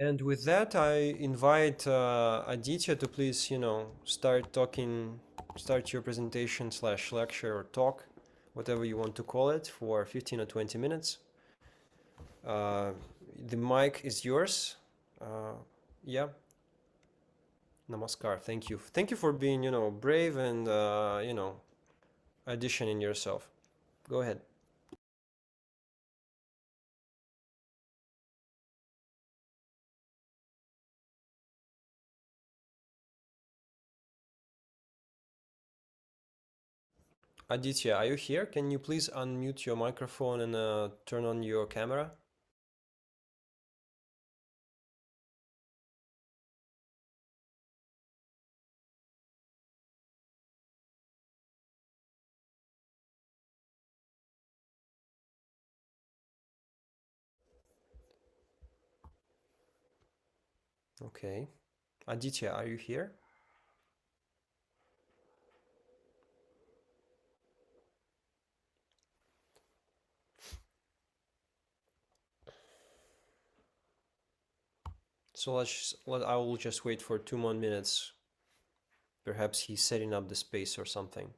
And with that, I invite Aditya to please, start talking, start your presentation slash lecture or talk, whatever you want to call it, for 15 or 20 minutes. Uh, the mic is yours. Uh, yeah, namaskar. Thank you. Thank you for being, brave and, auditioning yourself. Go ahead. Aditya, are you here? Can you please unmute your microphone and turn on your camera? Okay. Aditya, are you here? So I will just wait for 2 more minutes. Perhaps he's setting up the space or something.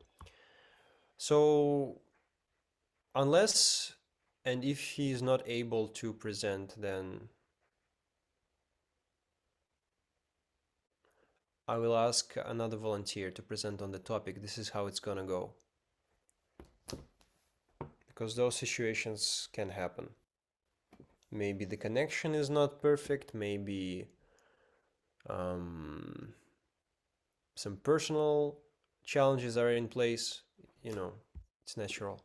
So unless and if he is not able to present, then I will ask another volunteer to present on the topic. This is how it's gonna go. Because those situations can happen. Maybe the connection is not perfect, maybe um, some personal challenges are in place. You know, it's natural.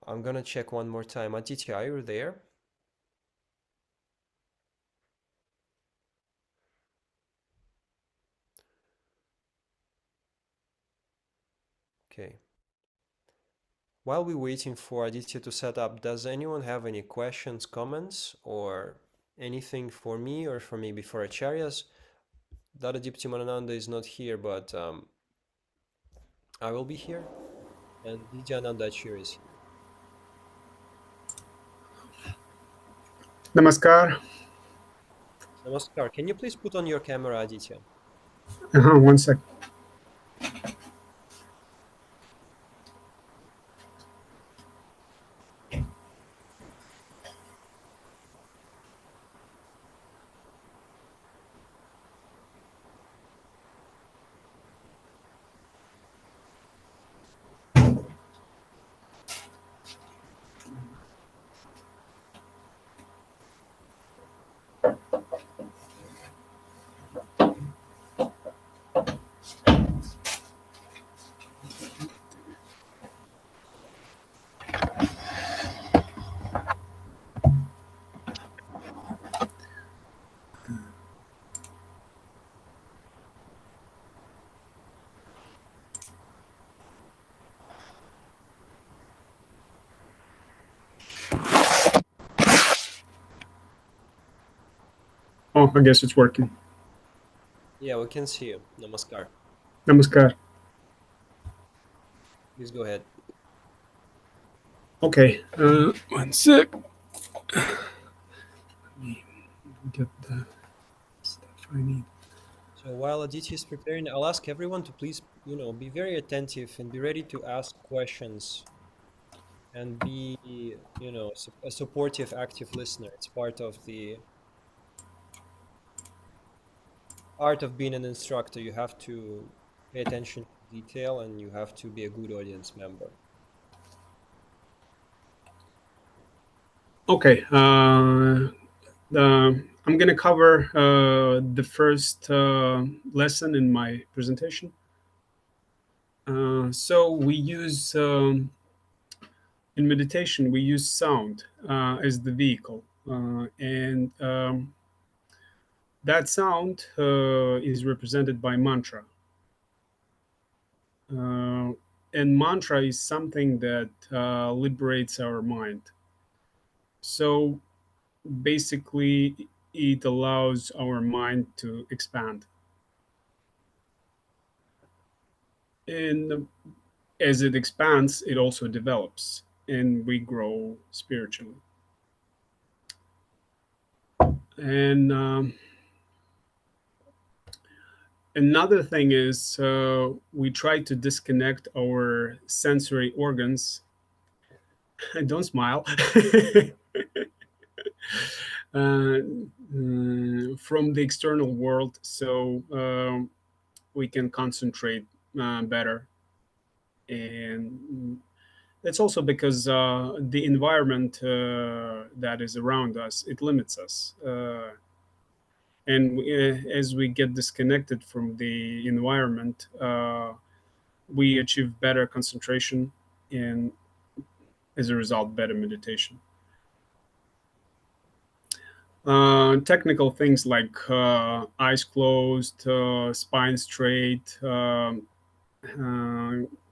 I'm gonna check one more time. Aditya, are you there? Okay. While we're waiting for Aditya to set up, does anyone have any questions, comments, or anything for me or for maybe for Acharyas? Dadadipti Manananda is not here, but I will be here, and Vidyananda Acharya is here. Namaskar. Namaskar. Can you please put on your camera, Aditya? One sec. Oh, I guess it's working. Yeah, we can see you. Namaskar. Namaskar. Please go ahead. Okay. One sec. Let me get the stuff I need. So while Aditya is preparing, I'll ask everyone to please, be very attentive and be ready to ask questions and be, a supportive, active listener. It's part of the art of being an instructor. You have to pay attention to detail and you have to be a good audience member. Okay. I'm going to cover the first lesson in my presentation. So we use, in meditation, we use sound as the vehicle. And that sound is represented by mantra. Uh, and mantra is something that liberates our mind. So basically, it allows our mind to expand. And as it expands, it also develops and we grow spiritually. And another thing is we try to disconnect our sensory organs. Don't smile. From the external world, so we can concentrate better. And it's also because the environment that is around us, it limits us. As we get disconnected from the environment, we achieve better concentration and, as a result, better meditation. Technical things like eyes closed, spine straight,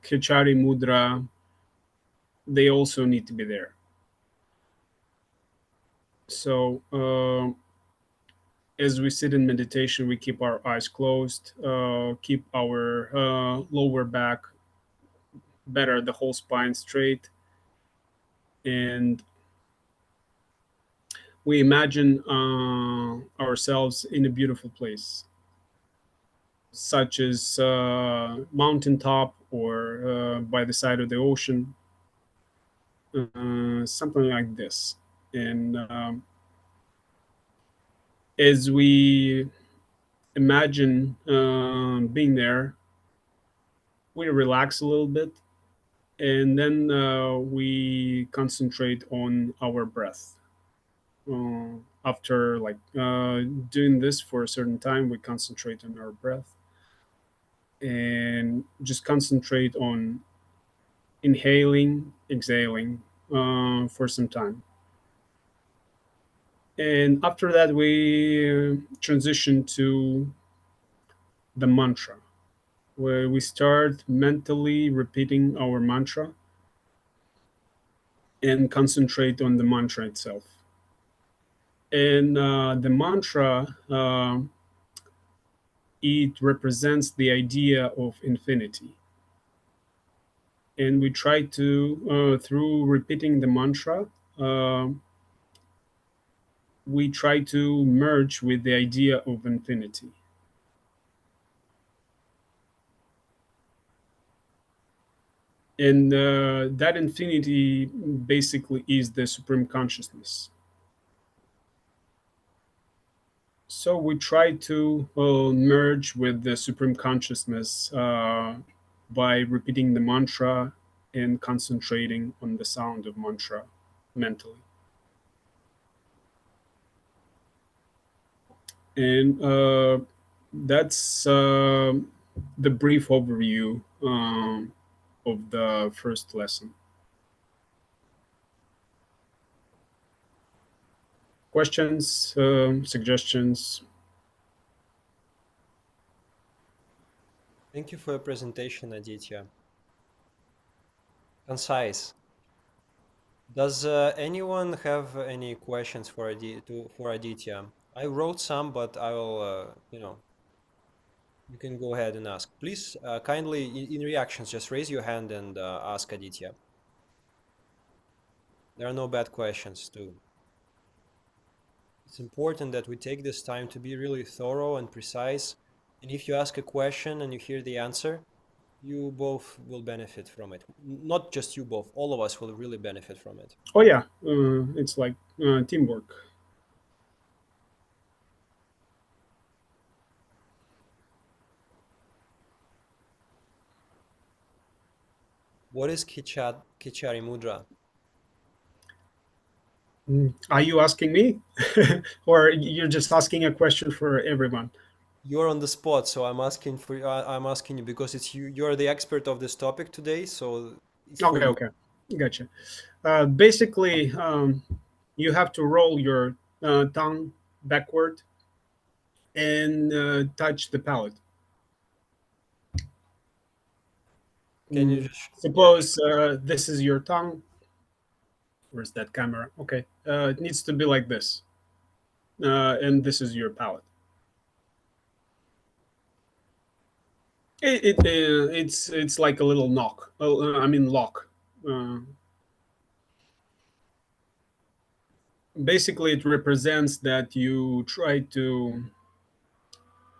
Khichari mudra, they also need to be there. So as we sit in meditation, we keep our eyes closed, keep our lower back better, the whole spine straight, and we imagine ourselves in a beautiful place, such as mountaintop or by the side of the ocean, something like this. And as we imagine being there, we relax a little bit, and then we concentrate on our breath. After like doing this for a certain time, we concentrate on our breath and just concentrate on inhaling, exhaling for some time. And after that, we transition to the mantra, where we start mentally repeating our mantra and concentrate on the mantra itself. And the mantra, it represents the idea of infinity. And we try to, through repeating the mantra, uh, we try to merge with the idea of infinity. And that infinity basically is the supreme consciousness. So we try to merge with the supreme consciousness by repeating the mantra and concentrating on the sound of mantra mentally. And that's the brief overview of the first lesson. Questions, suggestions? Thank you for your presentation, Aditya. Concise. Does anyone have any questions for Aditya? I wrote some, but I will, you can go ahead and ask. Please, kindly, in reactions, just raise your hand and ask Aditya. There are no bad questions, too. It's important that we take this time to be really thorough and precise. And if you ask a question and you hear the answer, you both will benefit from it. Not just you both, all of us will really benefit from it. Oh yeah, it's like teamwork. What is Kichari Mudra? Are you asking me, or you're just asking a question for everyone? You're on the spot, so I'm asking you because it's you. You're the expert of this topic today, so it's for Okay, you. okay, gotcha. Basically, you have to roll your tongue backward and touch the palate. Can you just yeah? Suppose this is your tongue. Where's that camera? Okay, it needs to be like this, and this is your palate. It's like a little knock. I mean lock. Uh, basically it represents that you try to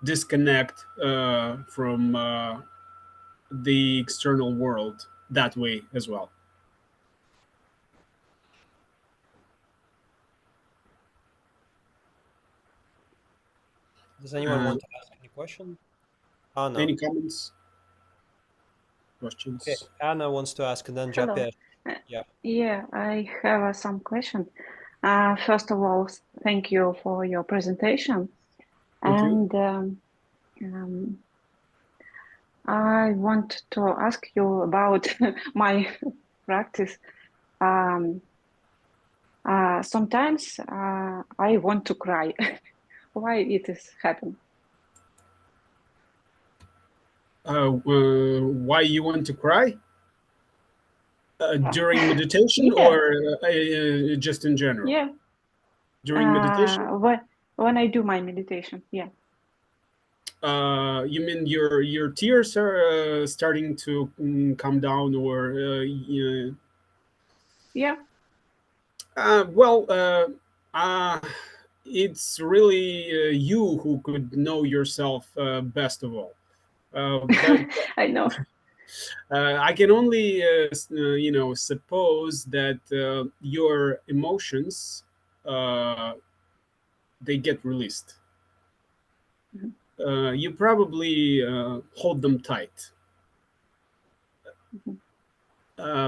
disconnect from the external world that way as well. Does anyone Uh, want to ask any question? Anna. any comments, Okay, questions? Anna wants to ask, and then Hello. Japesh. Yeah. Yeah, I have some question. First of all, thank you for your presentation. Thank you. And um, I want to ask you about my practice. Um, Sometimes I want to cry. Why it is happen? Why you want to cry Uh, during meditation, yeah, or just in general? yeah. During meditation, When I do my meditation, yeah, you mean your tears are starting to come down, or yeah. well, it's really you who could know yourself best of all. But I know. I can only, suppose that your emotions they get released. Mhm, You probably hold them tight mhm.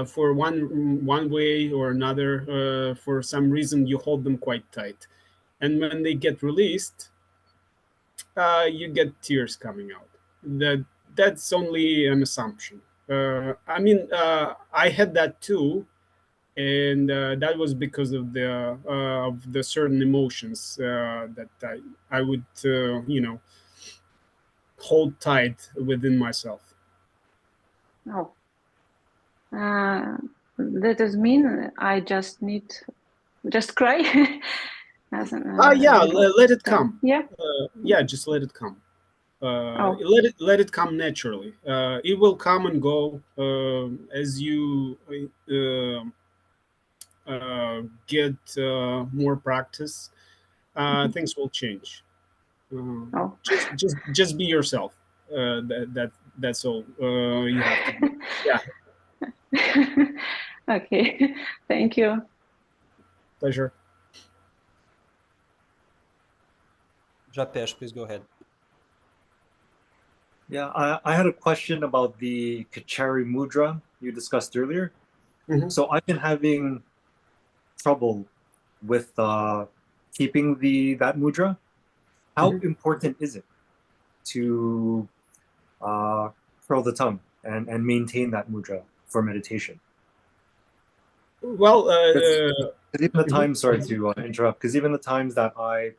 for one way or another. For some reason, you hold them quite tight, and when they get released, you get tears coming out. That's only an assumption. I mean, I had that too, and that was because of the certain emotions that I would hold tight within myself. Oh, uh, that does mean I just cry as Yeah, a little let it come. time. Yeah. Yeah, just let it come. Oh, Let it come naturally. It will come and go as you get more practice. mhm. Things will change. Uh, Oh. just be yourself. That's all you have to do. Yeah, Okay. Thank you. pleasure. Japesh, please go ahead. Yeah, I had a question about the Kachari Mudra you discussed earlier. Mhm. So I've been having trouble with keeping that mudra. How Mhm. important is it to curl the tongue and maintain that mudra for meditation? Well, Because even the mhm. times, sorry to interrupt, because even the times that I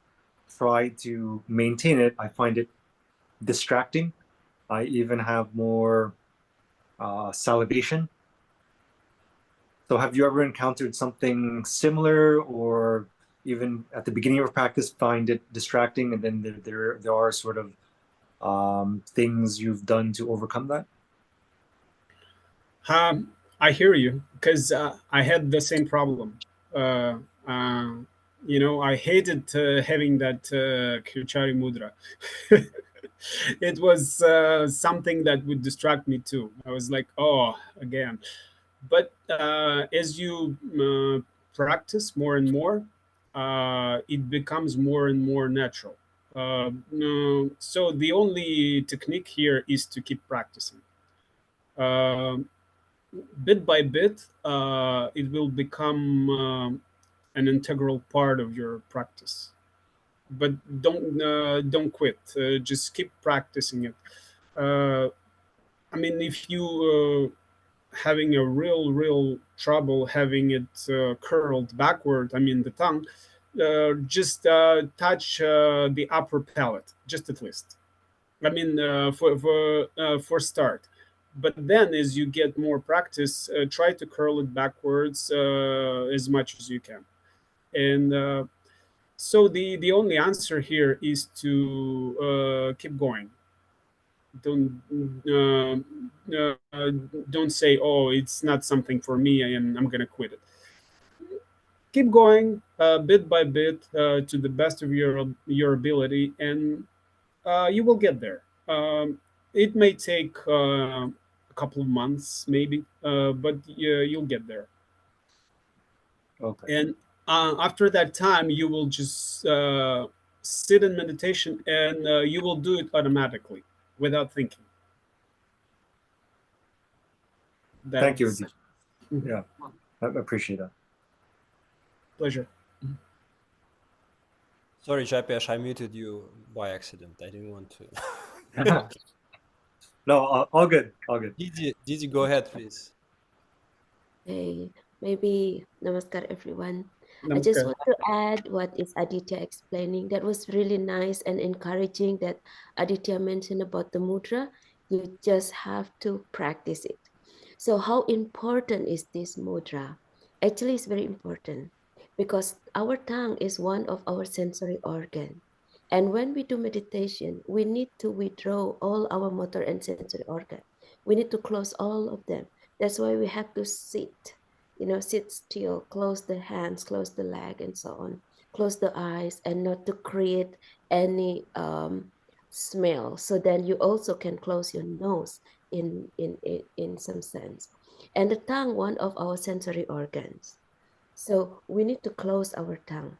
try to maintain it, I find it distracting. I even have more salivation. So have you ever encountered something similar, or even at the beginning of practice find it distracting, and then there are sort of things you've done to overcome that? I hear you because I had the same problem. Uh, uh, I hated having that Kirchari mudra. It was something that would distract me too. I was like, oh, again. But as you practice more and more, it becomes more and more natural. No, so the only technique here is to keep practicing. Um Bit by bit, it will become an integral part of your practice. But don't quit. Just keep practicing it. Uh, I mean, if you having a real trouble having it curled backward, I mean the tongue, just touch the upper palate, just at least. I mean, for start. But then, as you get more practice, try to curl it backwards as much as you can. And so the only answer here is to keep going. Don't uh, don't say, "Oh, it's not something for me," and I'm gonna quit it. keep going bit by bit to the best of your ability, and you will get there. It may take a couple of months, maybe, but you'll get there. Okay. And after that time, you will just sit in meditation, and you will do it automatically without thinking. Thank you, That's Aditya. Yeah, I appreciate that. pleasure. Sorry, Japesh, I muted you by accident. I didn't want to. No, all good, all good. Did you go ahead, please? Hey, maybe namaskar everyone. I just Namaskar. want to add what is Aditya explaining. That was really nice and encouraging that Aditya mentioned about the mudra. You just have to practice it. So how important is this mudra? Actually, it's very important because our tongue is one of our sensory organ. And when we do meditation, we need to withdraw all our motor and sensory organ. We need to close all of them. That's why we have to sit, sit still, close the hands, close the leg, and so on, close the eyes, and not to create any smell. So then you also can close your nose in some sense. And the tongue, one of our sensory organs. So we need to close our tongue.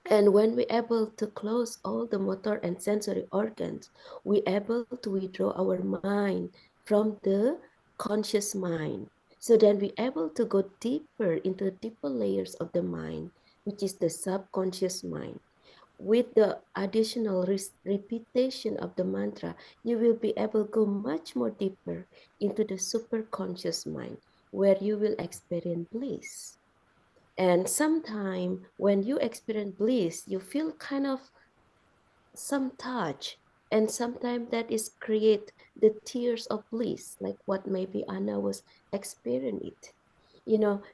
And when we're able to close all the motor and sensory organs, we're able to withdraw our mind from the conscious mind. So then we're able to go deeper into the deeper layers of the mind, which is the subconscious mind. With the additional repetition of the mantra, you will be able to go much more deeper into the superconscious mind, where you will experience bliss. And sometimes when you experience bliss, you feel kind of some touch. And sometimes that is create the tears of bliss, like what maybe Anna was experiencing it.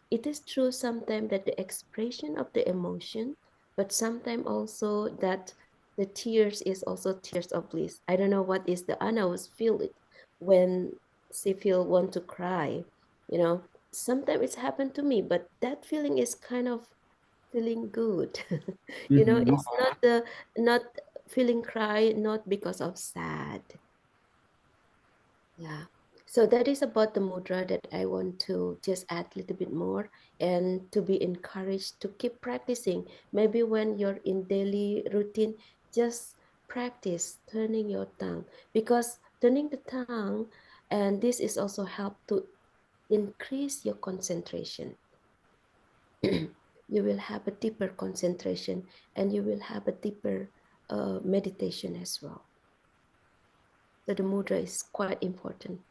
It is true sometimes that the expression of the emotion, but sometimes also that the tears is also tears of bliss. I don't know what is the Anna was feel it when she feel want to cry. Sometimes it's happened to me, but that feeling is kind of feeling good. Mm-hmm. It's not feeling cry, not because of sad. Yeah. So that is about the mudra that I want to just add a little bit more and to be encouraged to keep practicing. Maybe when you're in daily routine, just practice turning your tongue, because turning the tongue, and this is also help to increase your concentration. You will have a deeper concentration, and you will have a deeper meditation as well. So the mudra is quite important.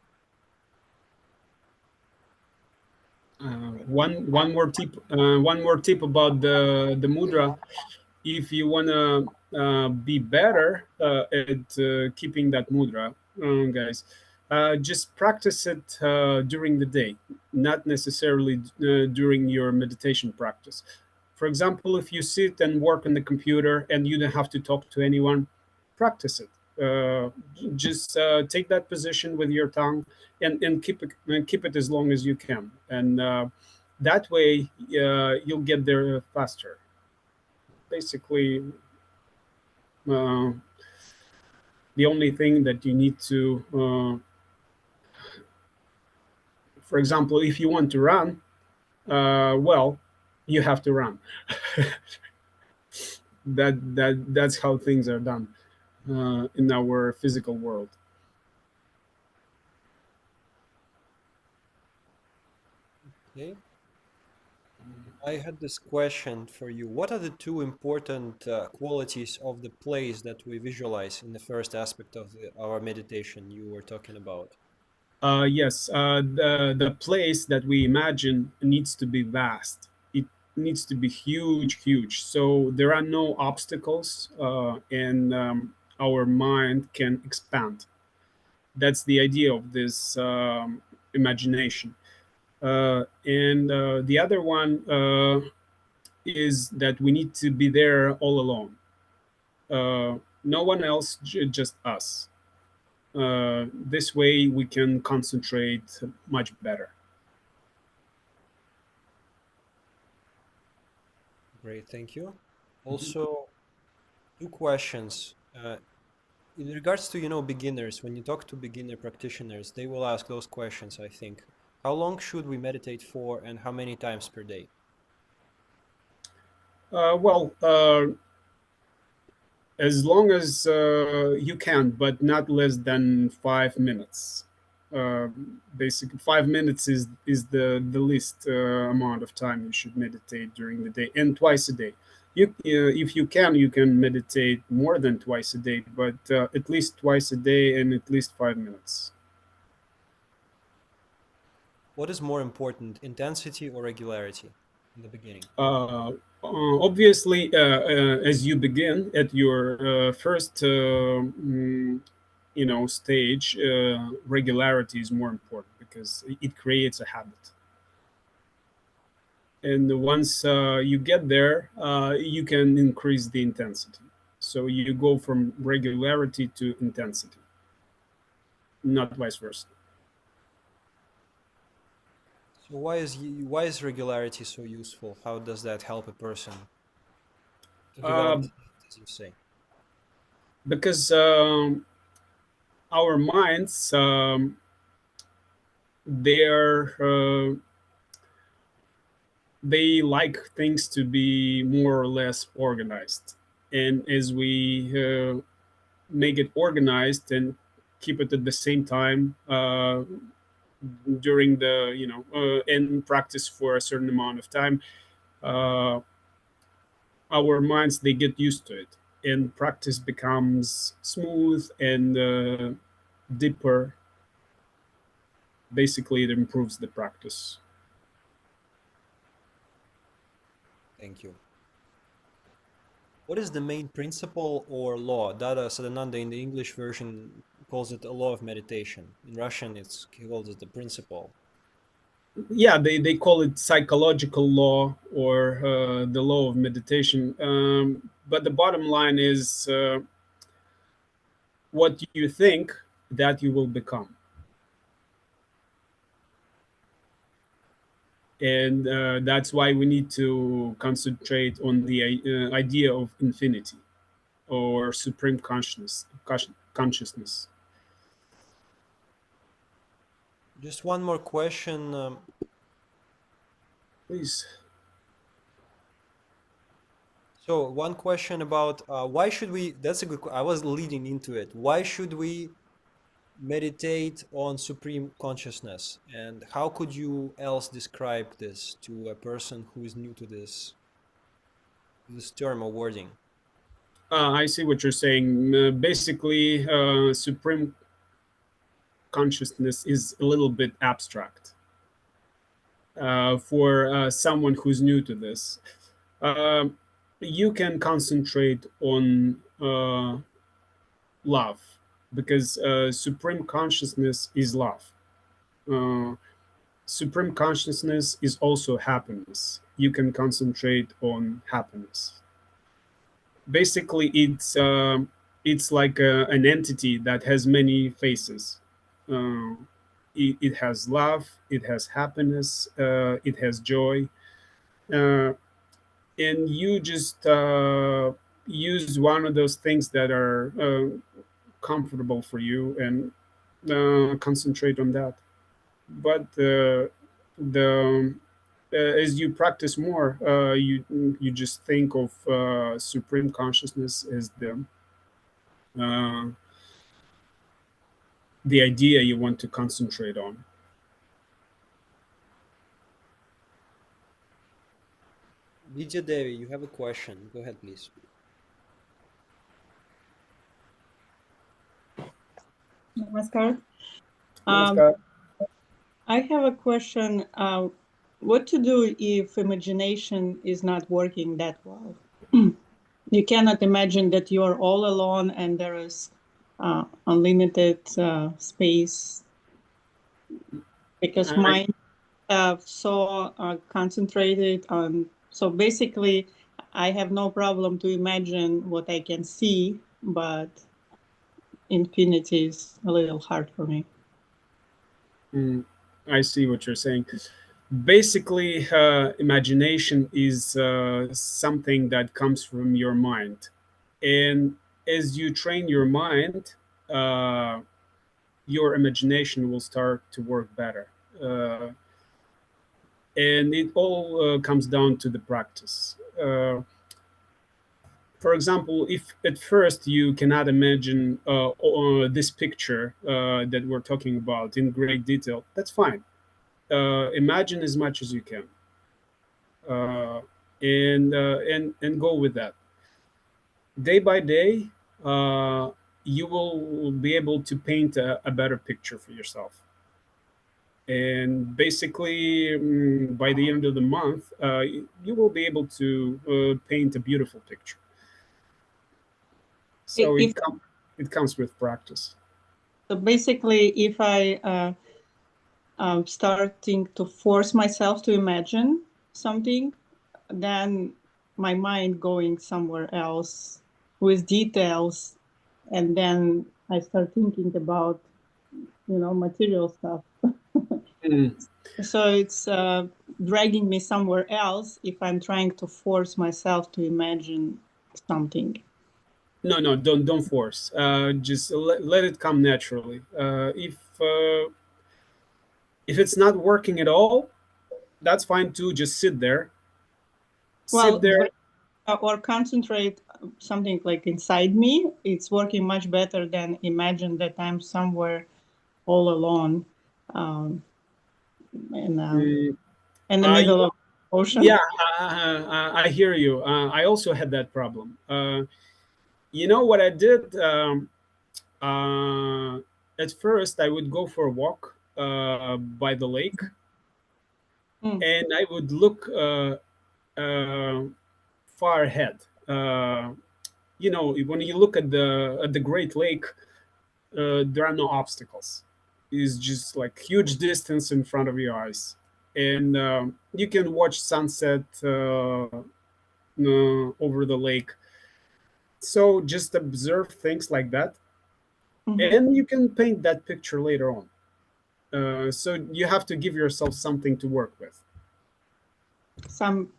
One more tip about the mudra. If you wanna be better at keeping that mudra, guys, just practice it during the day, not necessarily during your meditation practice. For example, if you sit and work on the computer and you don't have to talk to anyone, practice it. Just take that position with your tongue, and keep it as long as you can, and that way you'll get there faster. Basically, uh, the only thing that you need to, for example, if you want to run, well, you have to run. That's how things are done in our physical world. Okay. I had this question for you. What are the two important qualities of the place that we visualize in the first aspect of our meditation you were talking about? Yes, the place that we imagine needs to be vast. It needs to be huge, huge. So there are no obstacles, and our mind can expand. That's the idea of this imagination. And the other one is that we need to be there all alone. No one else, just us. This way we can concentrate much better. Great, thank you. Also, two questions. In regards to, beginners, when you talk to beginner practitioners, they will ask those questions, I think. How long should we meditate for and how many times per day? Well, as long as you can, but not less than 5 minutes. Basically, 5 minutes is the least amount of time you should meditate during the day, and twice a day. If you can meditate more than twice a day, but at least twice a day and at least 5 minutes. What is more important, intensity or regularity in the beginning? Obviously, as you begin at your first stage, regularity is more important because it creates a habit. And once you get there, you can increase the intensity. So you go from regularity to intensity, not vice versa. So why is regularity so useful? How does that help a person to develop uh, the habit, as you say? because our minds, they're they like things to be more or less organized, and as we make it organized and keep it at the same time during the and practice for a certain amount of time, uh, our minds, they get used to it, and practice becomes smooth and deeper. Basically, it improves the practice. Thank you. What is the main principle or law? Dada Sadananda in the English version calls it a law of meditation. In Russian, he calls it the principle. Yeah, they call it psychological law or the law of meditation, but the bottom line is what you think, that you will become. And that's why we need to concentrate on the idea of infinity or supreme consciousness. Just one more question. Please. So one question about why should we, that's a good, I was leading into it. Why should we meditate on supreme consciousness? And how could you else describe this to a person who is new to this term or wording? I see what you're saying. Basically, supreme consciousness is a little bit abstract for someone who's new to this. Um you can concentrate on love, because supreme consciousness is love. Uh, Supreme consciousness is also happiness. You can concentrate on happiness. Basically, it's like an entity that has many faces. Uh, it has love, it has happiness, it has joy, uh, and you just use one of those things that are comfortable for you and concentrate on that. But the as you practice more, you just think of supreme consciousness as uh, the idea you want to concentrate on. Vidya Devi, you have a question. Go ahead, please. Namaskar. Namaskar. I have a question. What to do if imagination is not working that well? You cannot imagine that you are all alone and there is unlimited space, because I, mind so concentrated on. So basically, I have no problem to imagine what I can see, but infinity is a little hard for me. I see what you're saying. Basically, imagination is something that comes from your mind, and as you train your mind, uh, your imagination will start to work better. And it all comes down to the practice. For example, if at first you cannot imagine this picture that we're talking about in great detail, that's fine. Imagine as much as you can, uh, and go with that. Day by day, uh, you will be able to paint a better picture for yourself. And basically, by the end of the month, you will be able to paint a beautiful picture. So If it comes with practice. so, basically, if I starting to force myself to imagine something, then my mind going somewhere else with details, and then I start thinking about material stuff. Mm. So it's dragging me somewhere else if I'm trying to force myself to imagine something. No, don't force. Just let it come naturally. If it's not working at all, that's fine too. Just sit there. Sit Well, there. or concentrate something like inside me. It's working much better than imagine that I'm somewhere all alone, um, in Mm, in the uh, middle of the yeah, ocean. I hear you. I also had that problem. You know what I did? Uh, at first, I would go for a walk by the lake, Mm. and I would look uh, far ahead. When you look at the Great Lake, there are no obstacles. It's just like huge distance in front of your eyes, and you can watch sunset over the lake. So just observe things like that, Mhm. and you can paint that picture later on. So you have to give yourself something to work with. Some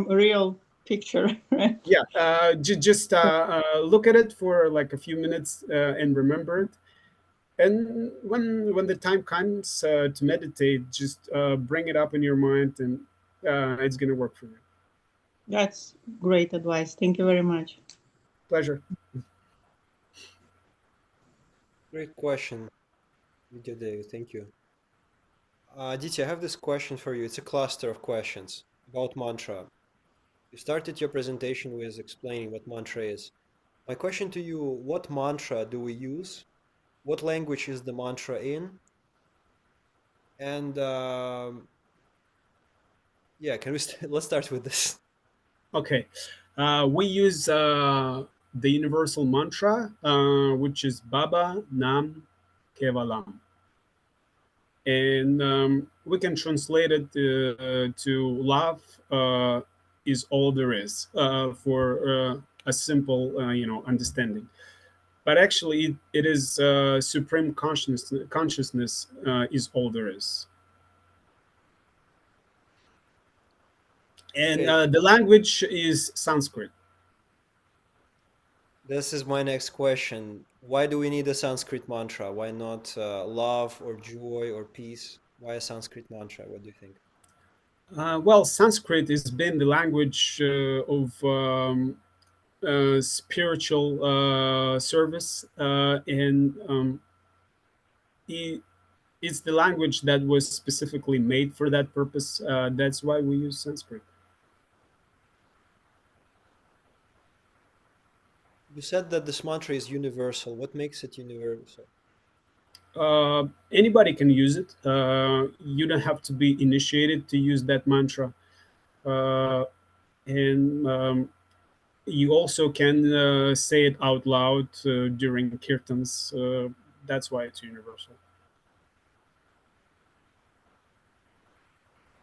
real picture, right? Yeah, just look at it for like a few minutes and remember it. And when the time comes to meditate, just bring it up in your mind, and it's gonna work for you. That's great advice. Thank you very much. Pleasure. Great question, Vidya Devi. Thank you. Aditya, I have this question for you. It's a cluster of questions about mantra. You started your presentation with explaining what mantra is. My question to you, what mantra do we use? What language is the mantra in? And yeah, can we let's start with this. Okay, we use the universal mantra, which is Baba Nam Kevalam, and we can translate it to love is all there is for a simple understanding. But actually, it is supreme consciousness is all there is. And Okay, the language is Sanskrit. this is my next question. Why do we need a Sanskrit mantra? Why not love or joy or peace? Why a Sanskrit mantra? What do you think? Well, Sanskrit has been the language of spiritual service, and it, it's the language that was specifically made for that purpose. That's why we use Sanskrit. You said that this mantra is universal. What makes it universal? Anybody can use it. You don't have to be initiated to use that mantra. And you also can say it out loud during kirtans. That's why it's universal.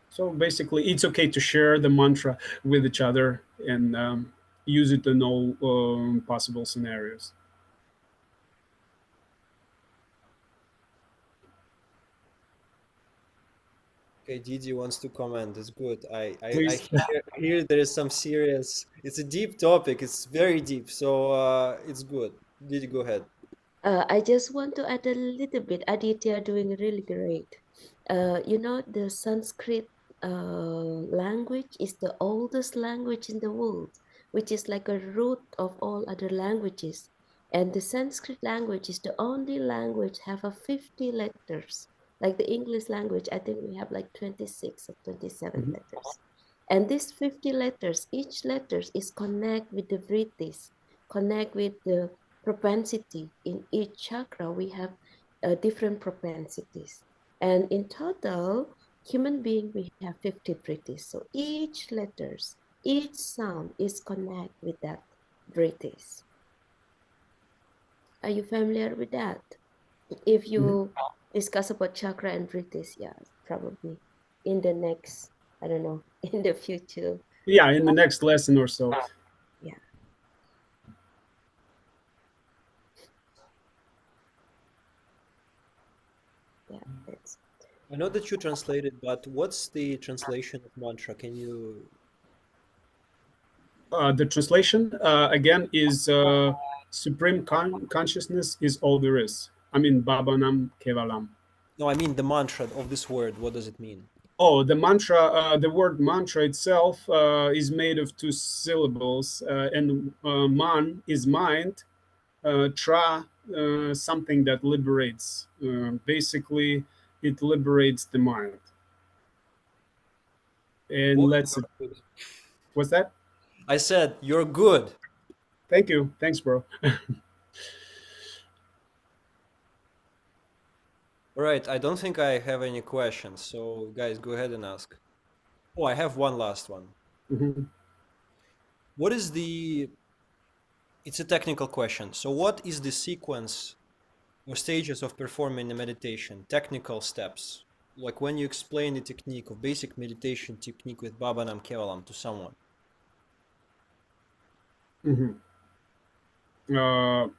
So basically, it's okay to share the mantra with each other and use it in all possible scenarios. Okay, Didi wants to comment. It's good. I Please. hear there is some serious. It's a deep topic. It's very deep. So it's good. Didi, go ahead. I just want to add a little bit. Aditya doing really great. The Sanskrit language is the oldest language in the world, which is like a root of all other languages. And the Sanskrit language is the only language have a 50 letters. Like the English language, I think we have like 26 or 27 Mhm. letters. And these 50 letters, each letters is connect with the vritis, connect with the propensity. In each chakra we have different propensities, and in total human being we have 50 vritis. So each letters, each sound is connect with that vritis. Are you familiar with that? If Mhm. you discuss about chakra and vritis, yeah, probably in the next, I don't know, in the future. Yeah, in the next lesson or so. Yeah, yeah, that's I know that you translated, but what's the translation of mantra? Can you? The translation again is supreme consciousness is all there is. I mean, Baba Nam Kevalam. No, I mean the mantra of this word. What does it mean? Oh, the mantra, the word mantra itself is made of two syllables, and man is mind, tra, something that liberates. Basically, it liberates the mind and Boy, lets you're it. good. What's that? I said you're good. Thank you. Thanks, bro. All right. I don't think I have any questions. So guys, go ahead and ask. Oh, I have one last one. Mhm. What is the? It's a technical question. So what is the sequence or stages of performing a meditation? Technical steps. Like when you explain the technique of basic meditation technique with Baba Nam Kevalam to someone. Mhm. Uh,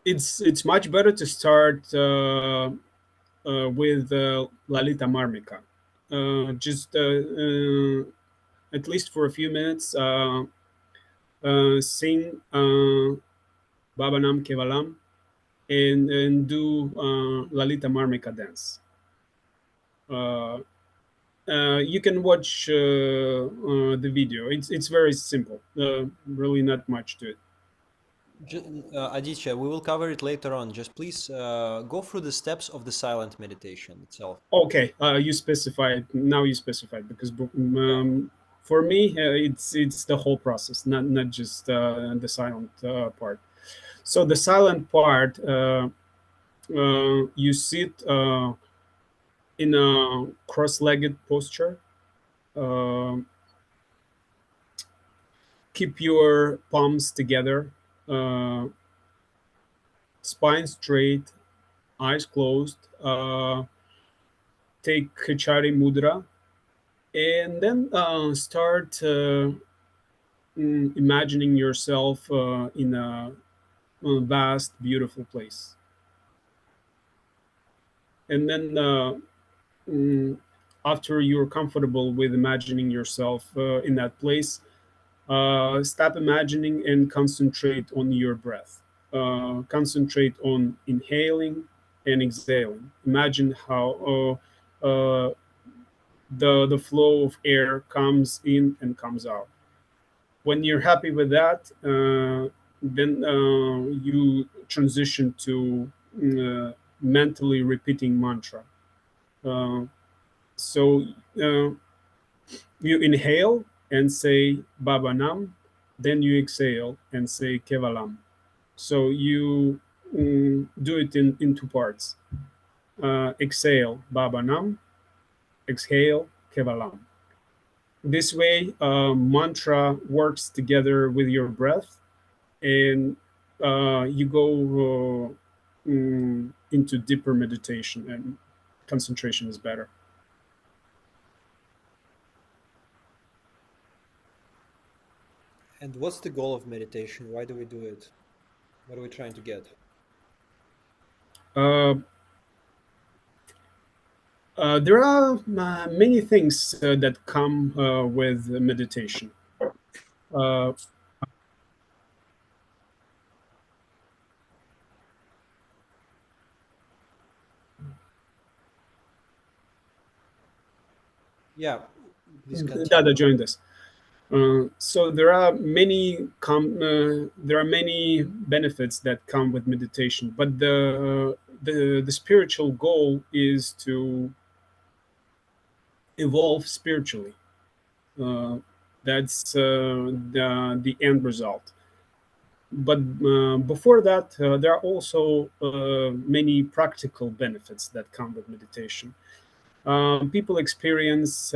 it's much better to start with Lalita Marmika. Just at least for a few minutes, sing Baba Nam Kevalam and do Lalita Marmika dance. Uh, you can watch the video. It's very simple. Really not much to it. Aditya, we will cover it later on. Just please go through the steps of the silent meditation itself. Okay, you specified now. You specified because Yeah. for me it's the whole process, not just the silent part. So the silent part, you sit in a cross-legged posture. Um Keep your palms together, uh, spine straight, eyes closed. Take Khachari Mudra, and then start imagining yourself in a vast, beautiful place. And then mm, after you're comfortable with imagining yourself in that place, stop imagining and concentrate on your breath. Concentrate on inhaling and exhaling. Imagine how the flow of air comes in and comes out. When you're happy with that, then you transition to mentally repeating mantra. Uh, so you inhale and say Baba Nam, then you exhale and say Kevalam. So you do it in two parts. Exhale Baba Nam, exhale Kevalam. This way, mantra works together with your breath, and you go into deeper meditation, and concentration is better. And what's the goal of meditation? Why do we do it? What are we trying to get? Uh, There are many things that come with meditation. Uh, Yeah, please Dada continue. joined us. So there are many benefits that come with meditation, but the spiritual goal is to evolve spiritually. Uh, that's the end result. But before that, there are also many practical benefits that come with meditation. People experience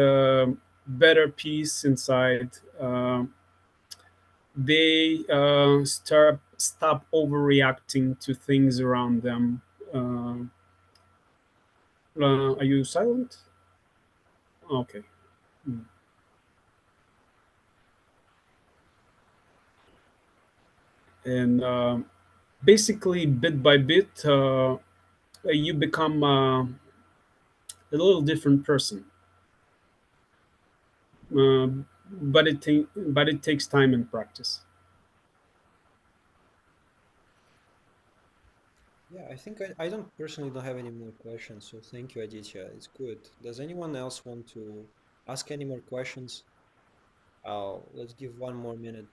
better peace inside. They stop overreacting to things around them. Are you silent? Okay. Mm. And basically, bit by bit, you become a little different person. Uh, but it takes time and practice. Yeah, I think I don't personally don't have any more questions, so thank you, Aditya. It's good. Does anyone else want to ask any more questions? Let's give one more minute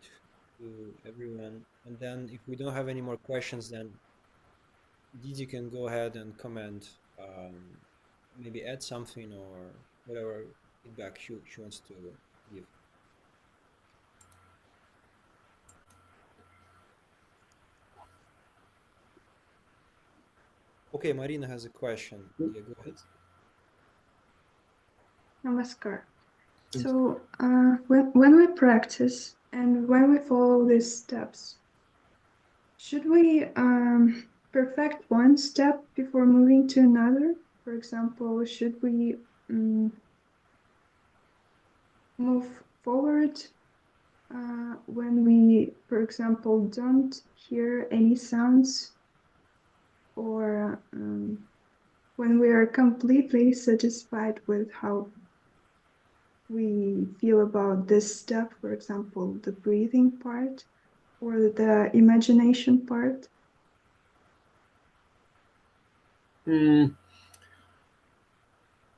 to everyone, and then if we don't have any more questions, then Didi can go ahead and comment, maybe add something or whatever feedback she wants to give. Okay, Marina has a question. Yeah, go ahead. Namaskar. So, when we practice and when we follow these steps, should we perfect one step before moving to another? For example, should we move forward when we, for example, don't hear any sounds, or when we are completely satisfied with how we feel about this step, for example, the breathing part or the imagination part? Mm,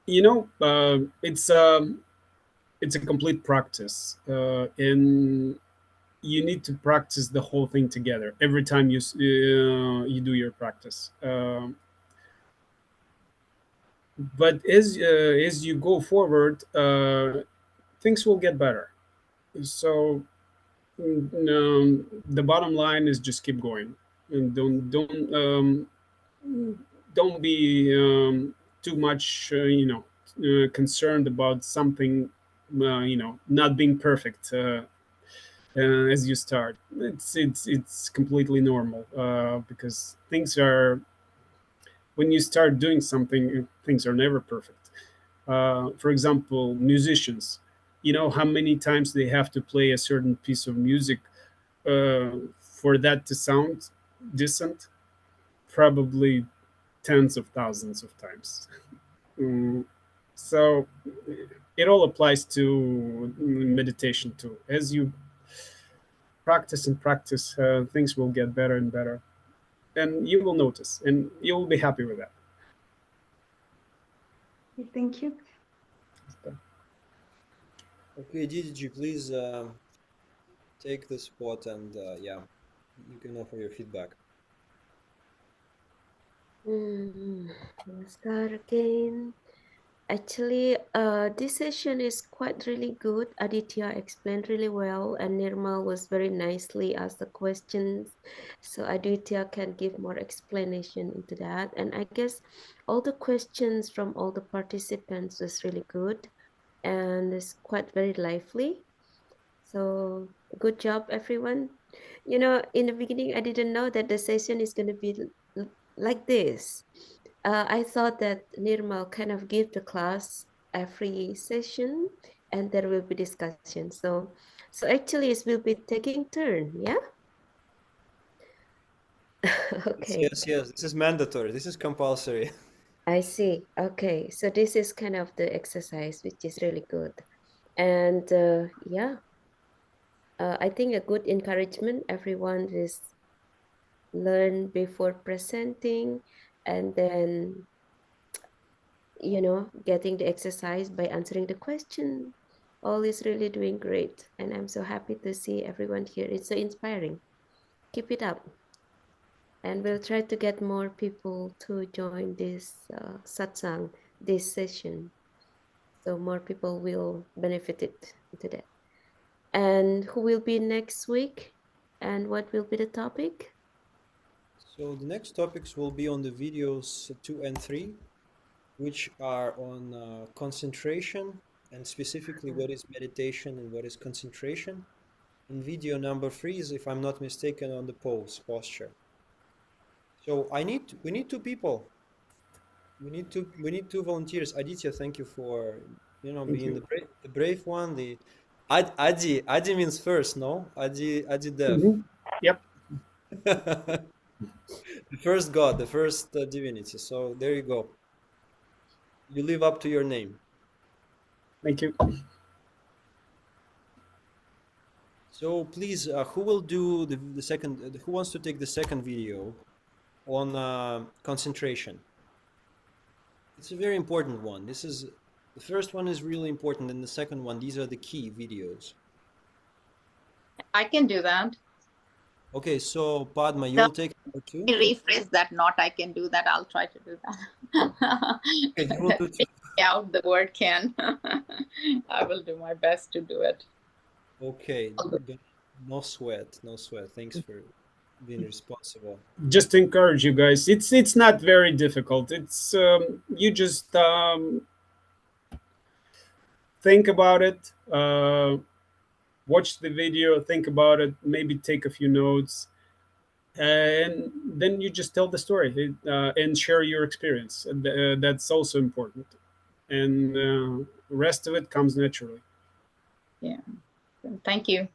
you know, it's a complete practice, and you need to practice the whole thing together every time you do your practice. But as you go forward, things will get better. So the bottom line is just keep going and don't be too much concerned about something not being perfect as you start. It's completely normal because things are when you start doing something, things are never perfect. For example, musicians, you know how many times they have to play a certain piece of music for that to sound decent? Probably tens of thousands of times. Mm, so it all applies to meditation too. As you practice and practice, things will get better and better, and you will notice, and you will be happy with that. Thank you. Okay, Didi, please take the spot and yeah, you can offer your feedback. Start again. Actually, this session is quite really good. Aditya explained really well, and Nirmal was very nicely asked the questions. So Aditya can give more explanation into that. And I guess all the questions from all the participants was really good and it's quite very lively. So good job, everyone. You know, in the beginning, I didn't know that the session is going to be like this. I thought that Nirmal kind of give the class every session and there will be discussion. So actually it will be taking turn, yeah? Yes, Okay. yes, yes. This is mandatory. This is compulsory. I see. Okay, so this is kind of the exercise, which is really good. And yeah, I think a good encouragement, everyone is learn before presenting, and then, getting the exercise by answering the question. All is really doing great. And I'm so happy to see everyone here. It's so inspiring. Keep it up. And we'll try to get more people to join this satsang, this session. So more people will benefit it into that. And who will be next week? And what will be the topic? So the next topics will be on the videos 2 and 3, which are on concentration, and specifically what is meditation and what is concentration. And video number 3 is, if I'm not mistaken, on the posture. So we need two people. We need two volunteers. Aditya, thank you for Thank being you. the brave one. The Adi means first, no? Adi Dev. Yep. The first god, the first divinity. So there you go. You live up to your name. Thank you. So please, who will do the second? Who wants to take the second video on concentration? It's a very important one. The first one is really important, and the second one, these are the key videos. I can do that. Okay, so Padma, you So will take number 2. rephrase that. Not I can do that. I'll try to do that. Okay, you will do Take out the word can. I will do my best to do it. Okay, no sweat, no sweat. Thanks for being responsible. Just to encourage you guys, it's not very difficult. It's you just think about it, watch the video, think about it, maybe take a few notes, and then you just tell the story and share your experience. That's also important, and the rest of it comes naturally. Yeah. Thank you.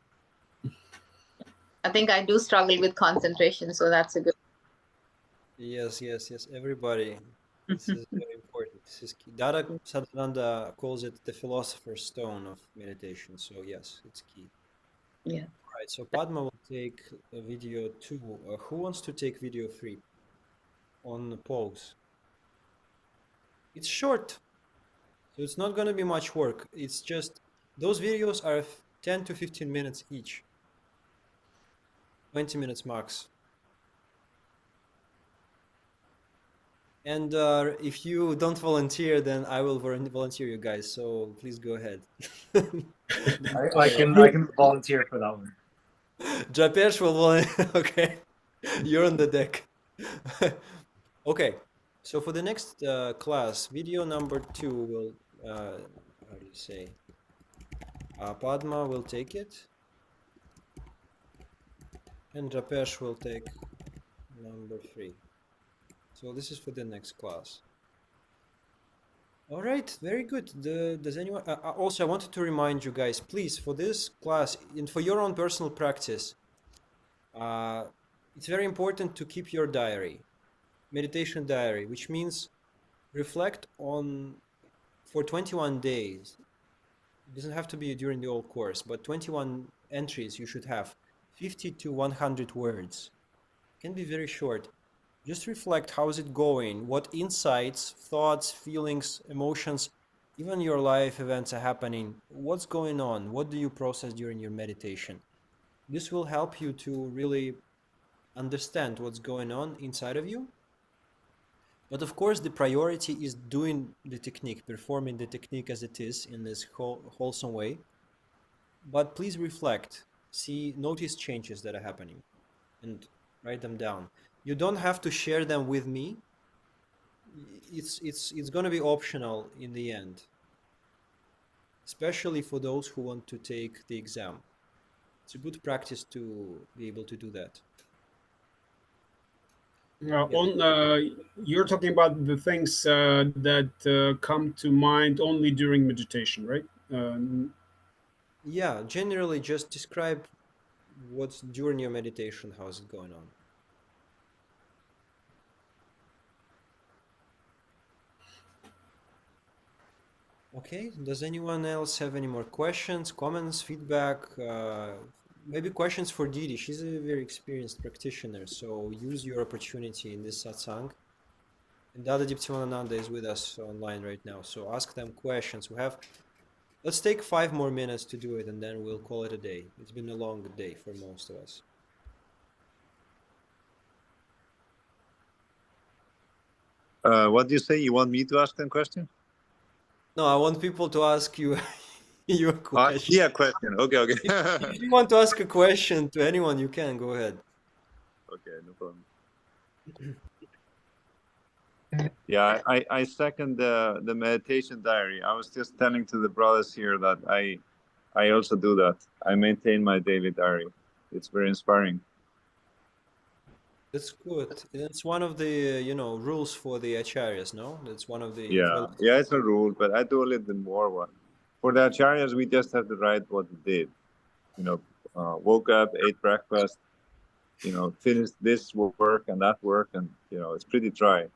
I think I do struggle with concentration, so that's a good. Yes, yes, yes. Everybody, this is very important. This is key. Dada Sadananda calls it the philosopher's stone of meditation. So yes, it's key. Yeah. All right. So Padma will take video 2. Who wants to take video 3 on the pose? It's short, so it's not going to be much work. It's just those videos are 10 to 15 minutes each. 20 minutes max. And if you don't volunteer, then I will volunteer you guys. So please go ahead. I can volunteer for that one. Japesh will volunteer. Okay, you're on the deck. Okay, so for the next class, video number 2 will, how do you say? Padma will take it, and Japesh will take number 3. So this is for the next class. All right, very good. Does anyone also, I wanted to remind you guys, please, for this class and for your own personal practice, it's very important to keep your diary, meditation diary, which means reflect on for 21 days. It doesn't have to be during the whole course, but 21 entries you should have, 50 to 100 words. It can be very short. Just reflect, how's it going? What insights, thoughts, feelings, emotions, even your life events are happening? What's going on? What do you process during your meditation? This will help you to really understand what's going on inside of you. But of course, the priority is doing the technique, performing the technique as it is in this wholesome way. But please reflect, see, notice changes that are happening, and write them down. You don't have to share them with me. It's going to be optional in the end, especially for those who want to take the exam. It's a good practice to be able to do that. Yeah. You're talking about the things that come to mind only during meditation, right? Yeah, generally just describe what's during your meditation, how's it going on. Okay, does anyone else have any more questions, comments, feedback? Maybe questions for Didi. She's a very experienced practitioner, so use your opportunity in this satsang. And Dada Diptimananda is with us online right now, so ask them questions. Let's take 5 more minutes to do it, and then we'll call it a day. It's been a long day for most of us. What do you say? You want me to ask them question? No, I want people to ask you your question. Yeah, question. Okay. If you want to ask a question to anyone, you can. Go ahead. Okay, no problem. Yeah, I second the meditation diary. I was just telling to the brothers here that I also do that. I maintain my daily diary. It's very inspiring. That's good. That's one of the, rules for the acharyas, no? That's one of the Yeah, it's a rule, but I do a little bit more one. For the acharyas, we just have to write what we did. Woke up, ate breakfast, finished this work and that work, and it's pretty dry.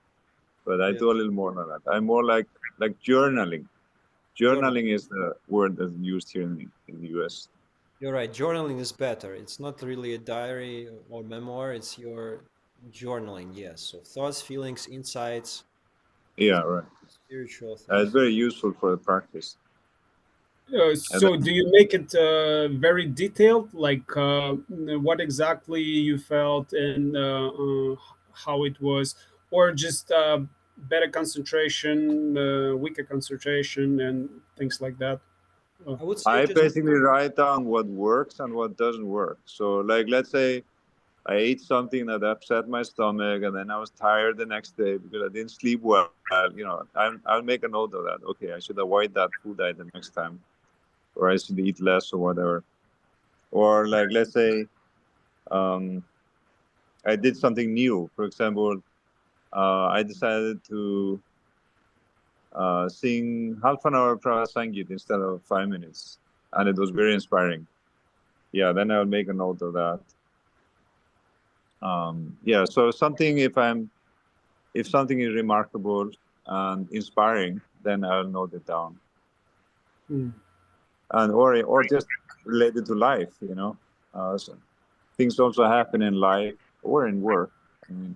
But I do a little more than that. I'm more like journaling. Journaling is the word that's used here in the US. You're right. Journaling is better. It's not really a diary or memoir. It's your journaling. Yes. So thoughts, feelings, insights. Yeah, right. Spiritual things. It's very useful for the practice. So do you make it very detailed, like what exactly you felt and how it was, or just better concentration, weaker concentration, and things like that? I basically write down what works and what doesn't work. So, like, let's say I ate something that upset my stomach, and then I was tired the next day because I didn't sleep well. I'll make a note of that. Okay, I should avoid that food item next time, or I should eat less or whatever. Or like, let's say I did something new. For example, I decided to sing half an hour Prasangit instead of 5 minutes, and it was very inspiring. Yeah, then I'll make a note of that. So something, if something is remarkable and inspiring, then I'll note it down. And or just related to life, so things also happen in life or in work. I mean,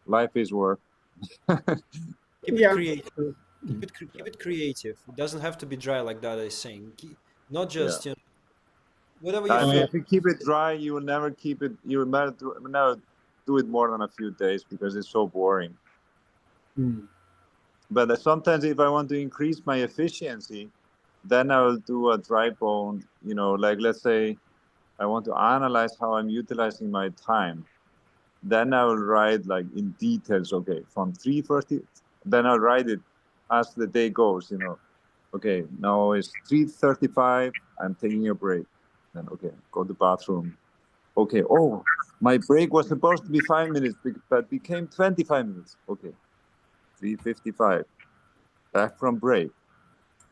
life is work. Keep it creative. Keep it creative. It doesn't have to be dry like Dada is saying. Not just whatever you feel. If you keep it dry, you will never keep it. You will never do it more than a few days because it's so boring. But sometimes, if I want to increase my efficiency, then I will do a dry bone. Like let's say I want to analyze how I'm utilizing my time. Then I will write like in details. Okay, from 3:30. Then I'll write it as the day goes. Okay, now it's 3:35. I'm taking a break. Then okay, go to the bathroom. Okay, my break was supposed to be 5 minutes, but became 25 minutes. Okay, 3:55. Back from break.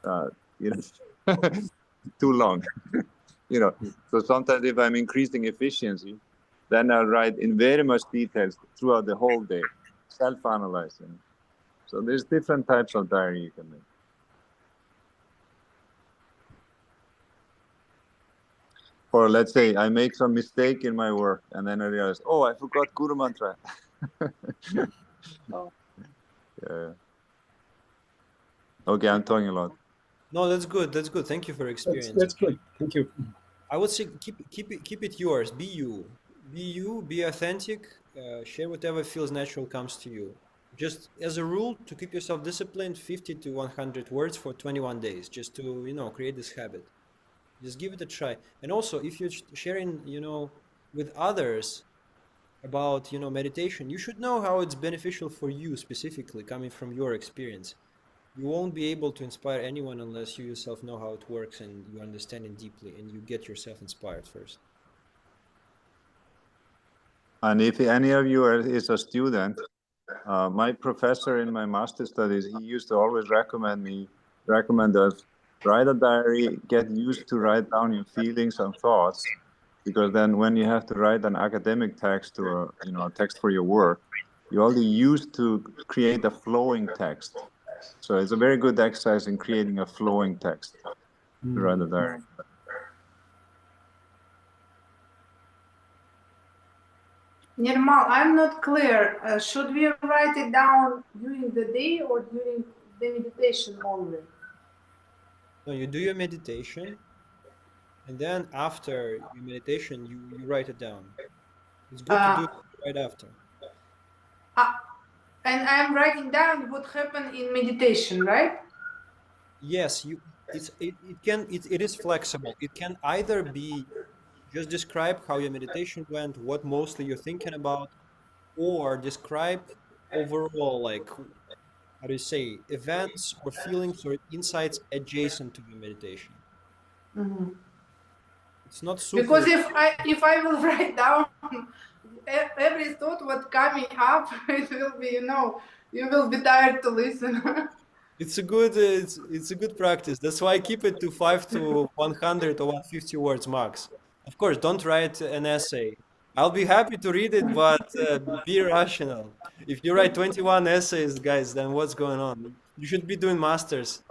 Too long. So sometimes if I'm increasing efficiency, then I'll write in very much details throughout the whole day, self-analyzing. So there's different types of diary you can make. Or let's say I make some mistake in my work and then I realize, I forgot Guru Mantra. Yeah. Okay, I'm talking a lot. No, that's good. That's good. Thank you for experience. That's good. Thank you. I would say keep it yours. Be you. Be authentic. Share whatever feels natural comes to you. Just as a rule, to keep yourself disciplined, 50 to 100 words for 21 days, just to create this habit. Just give it a try. And also, if you're sharing with others about meditation, you should know how it's beneficial for you specifically, coming from your experience. You won't be able to inspire anyone unless you yourself know how it works and you understand it deeply and you get yourself inspired first. And if any of you is a student, my professor in my master studies, he used to always recommend us write a diary, get used to write down your feelings and thoughts, because then when you have to write an academic text or a text for your work, you're already used to create a flowing text. So it's a very good exercise in creating a flowing text to write a diary. Nirmal, I'm not clear. Should we write it down during the day or during the meditation only? No, you do your meditation, and then after your meditation, you write it down. It's good to do it right after. And I'm writing down what happened in meditation, right? Yes, it is flexible. It can either be just describe how your meditation went, what mostly you're thinking about, or describe overall, like, how do you say, events or feelings or insights adjacent to your meditation. Mm-hmm. It's not super. Because if I will write down every thought what coming up, it will be, you will be tired to listen. It's a good practice. That's why I keep it to 5 to 100 or 150 words max. Of course, don't write an essay. I'll be happy to read it, but be rational. If you write 21 essays, guys, then what's going on? You should be doing masters.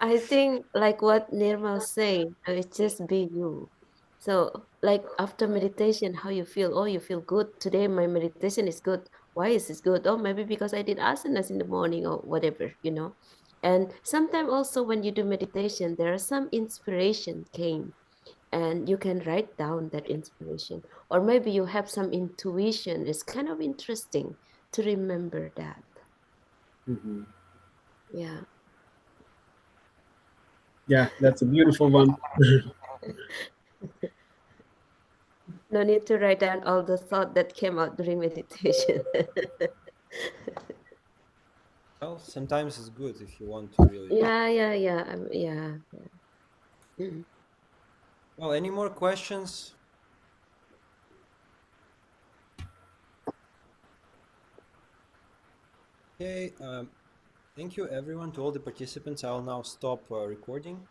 I think like what Nirmal saying, it's just be you. So like after meditation, how you feel? Oh, you feel good. Today my meditation is good. Why is this good? Oh, maybe because I did asanas in the morning or whatever, you know. And sometimes also when you do meditation, there are some inspiration came and you can write down that inspiration. Or maybe you have some intuition. It's kind of interesting to remember that. Mm-hmm. Yeah. Yeah, that's a beautiful one. No need to write down all the thought that came out during meditation. Well, sometimes it's good if you want to really. Yeah. Yeah. Mm. Well, any more questions? Okay. Thank you, everyone, to all the participants. I'll now stop recording.